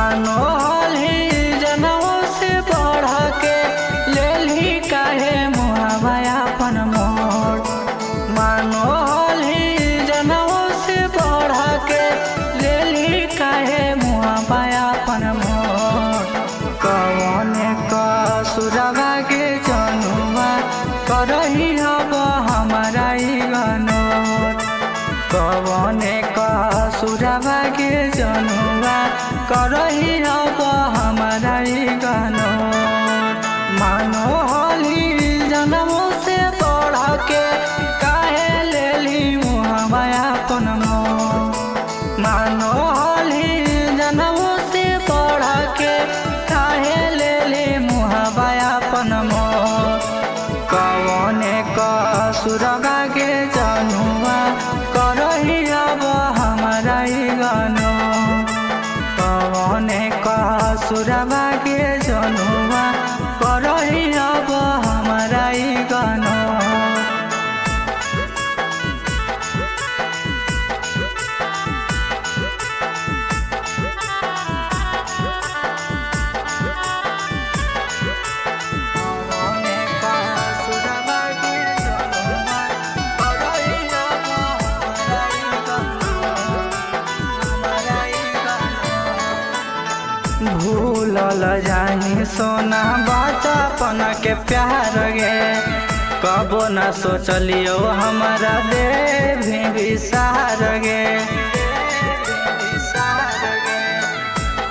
मानो हली जनों से बढ़ के ले ली काहे मुहावा अपन मोर। मानो हली जनों से बढ़ के ले ली काहे मुहावा अपन मोर। कौने कसुरवा के जनुआ करही अब हमारा इग्नोर। कौने कसुरवा के जनुआ करही अब हमारा इग्नोर। मानो हली जनमों से बढ़ के काहे ले ली मुहावा अपन मोर। मानो हली जनमों से बढ़ के काहे ले ली मुहावा अपन मोर। कौने कसुरवा के जनुआ करही अब हमारा इग्नोर। कौने कसुरवा के जनुआ करही अब हमारा इग्नोर। भूलल जानी सोना बचपन के प्यार गे। कबो न सोचलियो हमारा देवी विसार गे।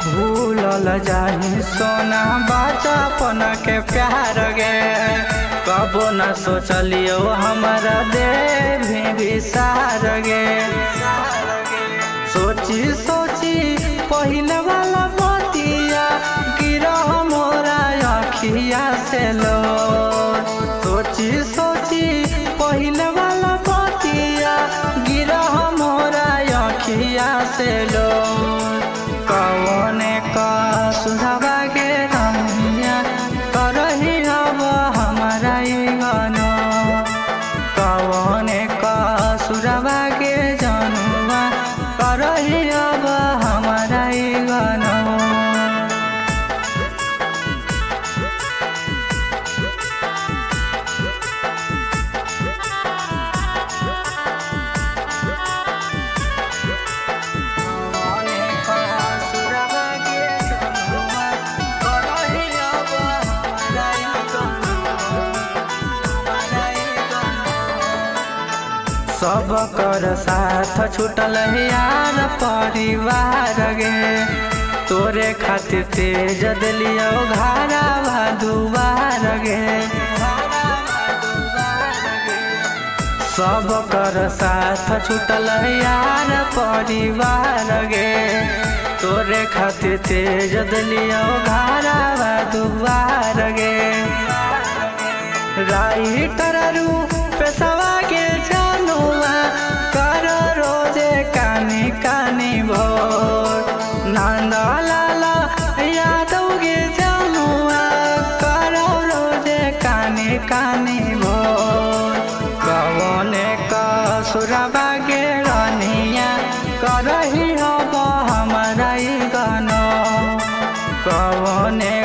भूलल जानी सोना बचपन के प्यार गे। कबो न सोचलियो हमारा देवी विसार गे। सोची सोची पहले वाला बतिया गिरह मोरा अखिया से लो। सोची सोची पहले वाला बतिया गिरह मोरा अखिया से लो। कौने कसुरवा के रमिया करही अब हमारा इग्नोर। कौने कसुरवा के जनुआ करही अब हमारा इग्नोर। सब कर साथ छूटल यार परिवार गे। तोरे खातिर तेज दिलियो घरवा दुआर गे। सब कर साथ छूटल यार परिवार गे। तोरे खातिर तेज दिलियो घरवा दुआर गे। राइटर पेशवा के जनुआ कर रोजे कानी कानी भोर। नंदा लाला यादव के जनुआ कर रोजे कानी कानी भोर। कौने कसुरवा के रनिया करही अब हमारा इग्नोर। कौने